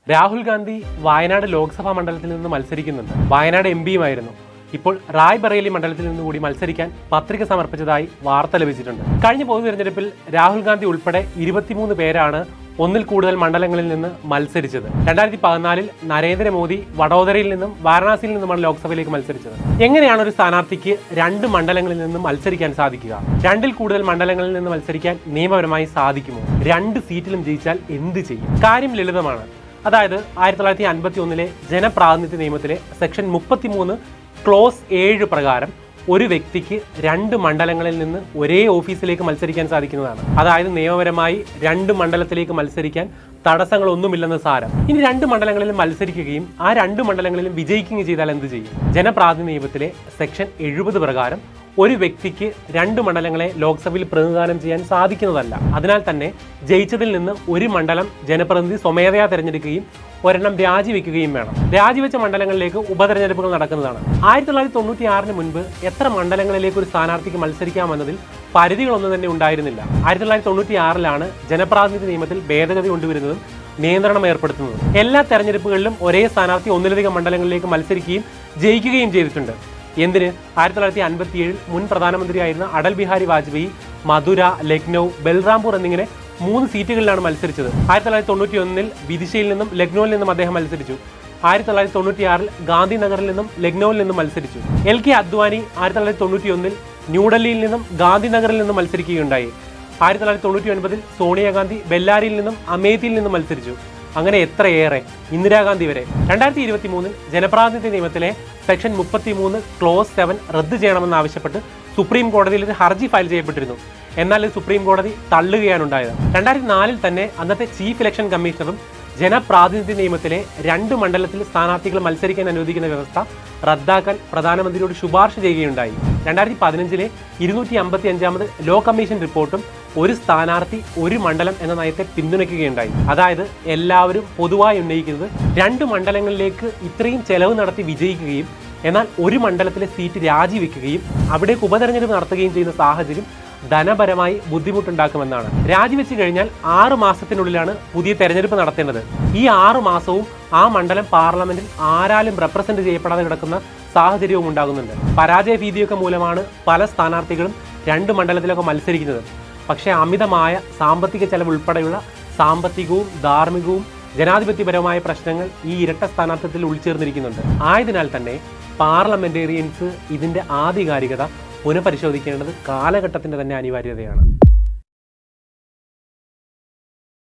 രാഹുൽ ഗാന്ധി വയനാട് ലോക്സഭാ മണ്ഡലത്തിൽ നിന്ന് മത്സരിക്കുന്നുണ്ട്. വയനാട് എംപിയുമായിരുന്നു. ഇപ്പോൾ റായ്ബറേലി മണ്ഡലത്തിൽ നിന്ന് കൂടി മത്സരിക്കാൻ പത്രിക സമർപ്പിച്ചതായി വാർത്ത ലഭിച്ചിട്ടുണ്ട്. കഴിഞ്ഞ പൊതു തെരഞ്ഞെടുപ്പിൽ രാഹുൽ ഗാന്ധി ഉൾപ്പെടെ 23 പേരാണ് ഒന്നിൽ കൂടുതൽ മണ്ഡലങ്ങളിൽ നിന്ന് മത്സരിച്ചത്. 2014 നരേന്ദ്രമോദി വഡോദരയിൽ നിന്നും വാരണാസിയിൽ നിന്നുമാണ് ലോക്സഭയിലേക്ക് മത്സരിച്ചത്. എങ്ങനെയാണ് ഒരു സ്ഥാനാർത്ഥിക്ക് 2 മണ്ഡലങ്ങളിൽ നിന്ന് മത്സരിക്കാൻ സാധിക്കുക? 2ൽ കൂടുതൽ മണ്ഡലങ്ങളിൽ നിന്ന് മത്സരിക്കാൻ നിയമപരമായി സാധിക്കുമോ? 2 സീറ്റിലും ജയിച്ചാൽ എന്ത് ചെയ്യും? കാര്യം ലളിതമാണ്. അതായത് 1951 ജനപ്രാതിനിധ്യ നിയമത്തിലെ സെക്ഷൻ 33 ക്ലോസ് 7 പ്രകാരം ഒരു വ്യക്തിക്ക് 2 മണ്ഡലങ്ങളിൽ നിന്ന് ഒരേ ഓഫീസിലേക്ക് മത്സരിക്കാൻ സാധിക്കുന്നതാണ്. അതായത് നിയമപരമായി 2 മണ്ഡലത്തിലേക്ക് മത്സരിക്കാൻ തടസ്സങ്ങളൊന്നുമില്ലെന്ന് സാരം. ഇനി 2 മണ്ഡലങ്ങളിലും മത്സരിക്കുകയും ആ 2 മണ്ഡലങ്ങളിലും വിജയിക്കുകയും ചെയ്താൽ എന്ത് ചെയ്യും? ജനപ്രാതിനിധ്യ നിയമത്തിലെ സെക്ഷൻ 70 പ്രകാരം ഒരു വ്യക്തിക്ക് 2 മണ്ഡലങ്ങളെ ലോക്സഭയിൽ പ്രതിനിധാനം ചെയ്യാൻ സാധിക്കുന്നതല്ല. അതിനാൽ തന്നെ ജയിച്ചതിൽ നിന്ന് ഒരു മണ്ഡലം ജനപ്രതിനിധി സ്വമേധയാ തിരഞ്ഞെടുക്കുകയും ഒരെണ്ണം രാജിവെക്കുകയും വേണം. രാജിവെച്ച മണ്ഡലങ്ങളിലേക്ക് ഉപതെരഞ്ഞെടുപ്പുകൾ നടക്കുന്നതാണ്. 1996 മുൻപ് എത്ര മണ്ഡലങ്ങളിലേക്ക് ഒരു സ്ഥാനാർത്ഥിക്ക് മത്സരിക്കാമെന്നതിൽ പരിധികളൊന്നും തന്നെ ഉണ്ടായിരുന്നില്ല. 1996 ജനപ്രാതിനിധ്യ നിയമത്തിൽ ഭേദഗതി കൊണ്ടുവരുന്നതും നിയന്ത്രണം ഏർപ്പെടുത്തുന്നതും. എല്ലാ തെരഞ്ഞെടുപ്പുകളിലും ഒരേ സ്ഥാനാർത്ഥി ഒന്നിലധികം മണ്ഡലങ്ങളിലേക്ക് മത്സരിക്കുകയും ജയിക്കുകയും ചെയ്തിട്ടുണ്ട്. എന്തിന്? 1957 മുൻ പ്രധാനമന്ത്രിയായിരുന്ന അടൽ ബിഹാരി വാജ്പേയി മധുര, ലക്നൗ, ബൽറാംപൂർ എന്നിങ്ങനെ 3 സീറ്റുകളിലാണ് മത്സരിച്ചത്. 1991 വിദിശയിൽ നിന്നും ലക്നൌവിൽ നിന്നും അദ്ദേഹം മത്സരിച്ചു. 1996 ഗാന്ധിനഗറിൽ നിന്നും ലക്നൌവിൽ നിന്നും മത്സരിച്ചു. LK അദ്വാനി 1991 ന്യൂഡൽഹിയിൽ നിന്നും ഗാന്ധിനഗറിൽ നിന്നും മത്സരിക്കുകയുണ്ടായി. 1999 സോണിയാഗാന്ധി ബെല്ലാരിയിൽ നിന്നും അമേത്തിയിൽ നിന്നും മത്സരിച്ചു. അങ്ങനെ എത്രയേറെ, ഇന്ദിരാഗാന്ധി വരെ. 2023 ജനപ്രാതിനിധ്യ നിയമത്തിലെ സെക്ഷൻ 33 ക്ലോസ് 7 റദ്ദ് ചെയ്യണമെന്നാവശ്യപ്പെട്ട് സുപ്രീം കോടതിയിൽ ഒരു ഹർജി ഫയൽ ചെയ്യപ്പെട്ടിരുന്നു. എന്നാൽ സുപ്രീം കോടതി തള്ളുകയാണ് ഉണ്ടായത്. 2004 തന്നെ അന്നത്തെ ചീഫ് ഇലക്ഷൻ കമ്മീഷണറും ജനപ്രാതിനിധ്യ നിയമത്തിലെ 2 മണ്ഡലത്തിൽ സ്ഥാനാർത്ഥികൾ മത്സരിക്കാൻ അനുവദിക്കുന്ന വ്യവസ്ഥ റദ്ദാക്കാൻ പ്രധാനമന്ത്രിയോട് ശുപാർശ ചെയ്യുകയുണ്ടായി. 2015 255ാമത് ലോ കമ്മീഷൻ റിപ്പോർട്ടും ഒരു സ്ഥാനാർത്ഥി ഒരു മണ്ഡലം എന്ന നയത്തെ പിന്തുണയ്ക്കുകയുണ്ടായി. അതായത് എല്ലാവരും പൊതുവായി ഉന്നയിക്കുന്നത് 2 മണ്ഡലങ്ങളിലേക്ക് ഇത്രയും ചെലവ് നടത്തി വിജയിക്കുകയും എന്നാൽ ഒരു മണ്ഡലത്തിലെ സീറ്റ് രാജിവെക്കുകയും അവിടേക്ക് ഉപതെരഞ്ഞെടുപ്പ് നടത്തുകയും ചെയ്യുന്ന സാഹചര്യം ധനപരമായി ബുദ്ധിമുട്ടുണ്ടാക്കുമെന്നാണ്. രാജിവെച്ച് കഴിഞ്ഞാൽ 6 മാസത്തിനുള്ളിലാണ് പുതിയ തെരഞ്ഞെടുപ്പ് നടത്തേണ്ടത്. ഈ 6 മാസവും ആ മണ്ഡലം പാർലമെന്റിൽ ആരാലും റെപ്രസെന്റ് ചെയ്യപ്പെടാതെ കിടക്കുന്ന സാഹചര്യവും ഉണ്ടാകുന്നുണ്ട്. പരാജയ ഭീതിയൊക്കെ മൂലമാണ് പല സ്ഥാനാർത്ഥികളും 2 മണ്ഡലത്തിലൊക്കെ മത്സരിക്കുന്നത്. പക്ഷേ അമിതമായ സാമ്പത്തിക ചെലവ് ഉൾപ്പെടെയുള്ള സാമ്പത്തികവും ധാർമ്മികവും ജനാധിപത്യപരമായ പ്രശ്നങ്ങൾ ഈ ഇരട്ട സ്ഥാനാർത്ഥിത്വത്തിൽ ഉൾച്ചേർന്നിരിക്കുന്നുണ്ട്. ആയതിനാൽ തന്നെ പാർലമെന്റേറിയൻസ് ഇതിന്റെ ആധികാരികത പുനഃപരിശോധിക്കേണ്ടത് കാലഘട്ടത്തിന്റെ തന്നെ അനിവാര്യതയാണ്.